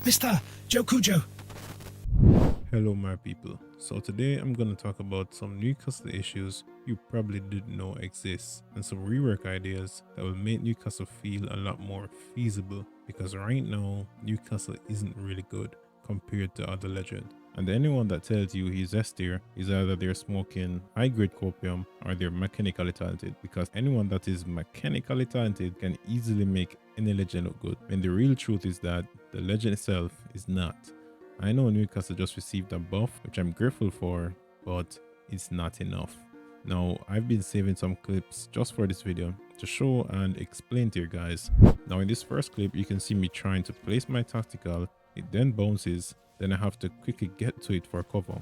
MrJokujo. Hello my people. So today I'm going to talk about some Newcastle issues you probably didn't know exist and some rework ideas that will make Newcastle feel a lot more feasible, because right now Newcastle isn't really good compared to other legends. And anyone that tells you he's S tier is either they're smoking high grade copium or they're mechanically talented, because anyone that is mechanically talented can easily make any legend look good, when the real truth is that the legend itself is not. I know Newcastle just received a buff, which I'm grateful for, but it's not enough. Now, I've been saving some clips just for this video to show and explain to you guys. Now, in this first clip, you can see me trying to place my tactical, it then bounces, then I have to quickly get to it for cover.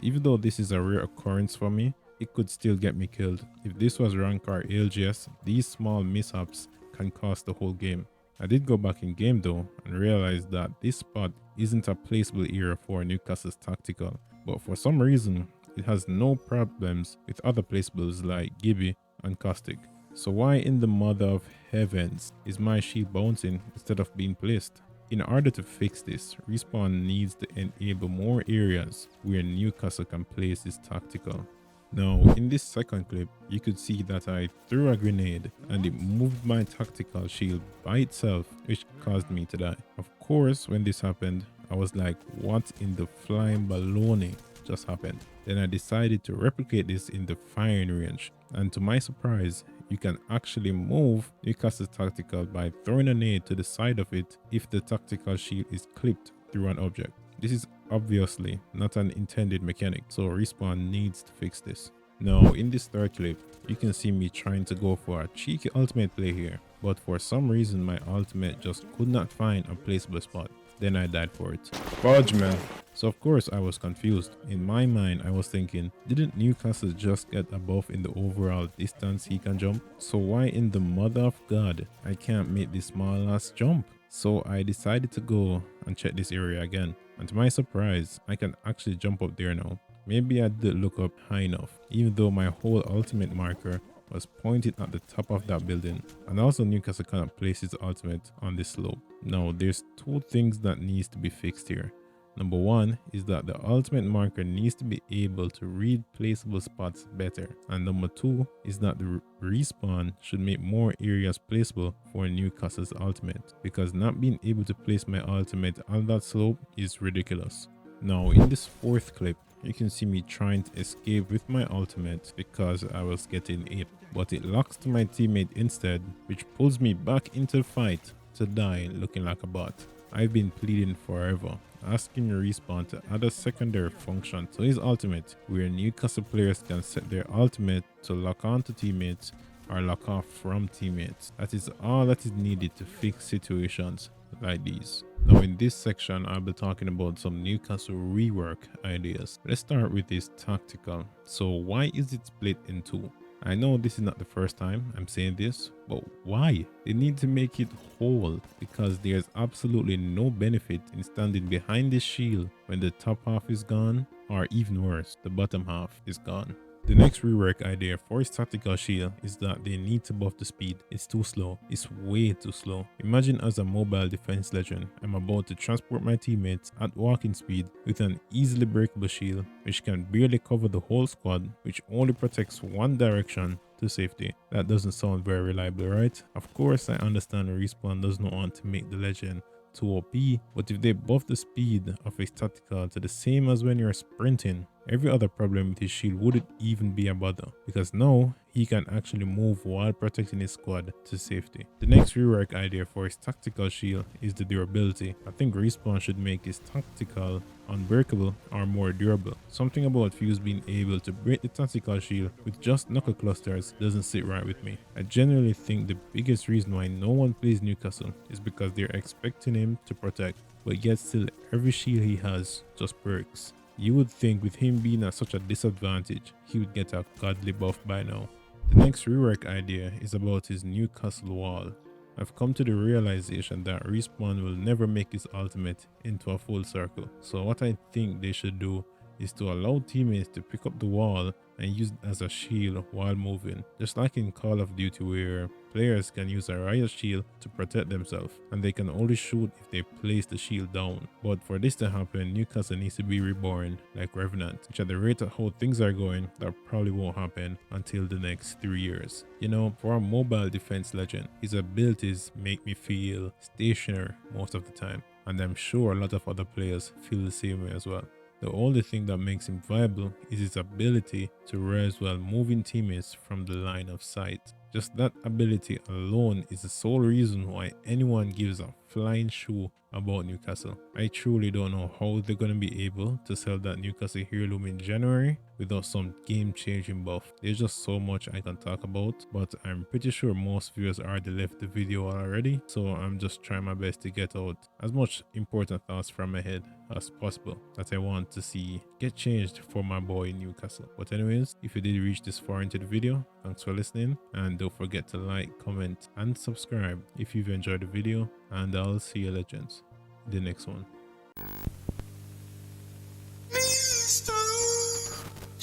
Even though this is a rare occurrence for me, it could still get me killed. If this was rank or ALGS, these small mishaps can cost the whole game. I did go back in game though and realized that this spot isn't a placeable area for Newcastle's tactical, but for some reason it has no problems with other placeables like Gibby and Caustic. So why in the mother of heavens is my shield bouncing instead of being placed? In order to fix this, Respawn needs to enable more areas where Newcastle can place his tactical. Now, in this second clip, you could see that I threw a grenade and it moved my tactical shield by itself, which caused me to die. Of course, when this happened, I was like, what in the flying baloney just happened? Then I decided to replicate this in the firing range, and to my surprise, you can actually move Newcastle's tactical by throwing a nade to the side of it if the tactical shield is clipped through an object. This is obviously not an intended mechanic, so Respawn needs to fix this. Now, in this third clip, you can see me trying to go for a cheeky ultimate play here, but for some reason my ultimate just could not find a placeable spot. Then I died for it. Fudge, man. So of course I was confused. In my mind I was thinking, didn't Newcastle just get a buff in the overall distance he can jump? So why in the mother of God I can't make this small ass jump? So I decided to go and check this area again, and to my surprise I can actually jump up there now. Maybe I didn't look up high enough, even though my whole ultimate marker was pointed at the top of that building, and also Newcastle cannot place his ultimate on this slope. Now there's two things that needs to be fixed here. Number one is that the ultimate marker needs to be able to read placeable spots better, and number two is that the respawn should make more areas placeable for Newcastle's ultimate, because not being able to place my ultimate on that slope is ridiculous. Now in this fourth clip, you can see me trying to escape with my ultimate because I was getting it, but it locks to my teammate instead, which pulls me back into the fight to die looking like a bot. I've been pleading forever, asking Respawn to add a secondary function to his ultimate where Newcastle players can set their ultimate to lock on to teammates or lock off from teammates. That is all that is needed to fix situations like these. Now in this section I'll be talking about some Newcastle rework ideas. Let's start with this tactical. So why is it split in two? I know this is not the first time I'm saying this, but why? They need to make it whole, because there's absolutely no benefit in standing behind this shield when the top half is gone, or even worse, the bottom half is gone. The next rework idea for his tactical shield is that they need to buff the speed. It's too slow. It's way too slow. Imagine as a mobile defense legend, I'm about to transport my teammates at walking speed with an easily breakable shield which can barely cover the whole squad, which only protects one direction to safety. That doesn't sound very reliable, right? Of course I understand Respawn does not want to make the legend too OP, but if they buff the speed of his tactical to the same as when you're sprinting, every other problem with his shield wouldn't even be a bother, because now he can actually move while protecting his squad to safety. The next rework idea for his tactical shield is the durability. I think Respawn should make his tactical unbreakable or more durable. Something about Fuse being able to break the tactical shield with just knuckle clusters doesn't sit right with me. I genuinely think the biggest reason why no one plays Newcastle is because they're expecting him to protect, but yet still every shield he has just breaks. You would think with him being at such a disadvantage, he would get a godly buff by now. The next rework idea is about his Newcastle wall. I've come to the realization that Respawn will never make his ultimate into a full circle. So what I think they should do is to allow teammates to pick up the wall and use it as a shield while moving. Just like in Call of Duty where players can use a riot shield to protect themselves, and they can only shoot if they place the shield down. But for this to happen, Newcastle needs to be reborn like Revenant, which at the rate of how things are going, that probably won't happen until the next 3 years. You know, for a mobile defense legend, his abilities make me feel stationary most of the time, and I'm sure a lot of other players feel the same way as well. The only thing that makes him viable is his ability to res while moving teammates from the line of sight. Just that ability alone is the sole reason why anyone gives a flying shoe about Newcastle. I truly don't know how they're going to be able to sell that Newcastle heirloom in January without some game-changing buff. There's just so much I can talk about, but I'm pretty sure most viewers already left the video already, so I'm just trying my best to get out as much important thoughts from my head as possible that I want to see get changed for my boy Newcastle. But anyways, if you did reach this far into the video, thanks for listening, and don't forget to like, comment, and subscribe if you've enjoyed the video, and I'll see you legends in the next one.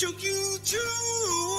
MrJokujo.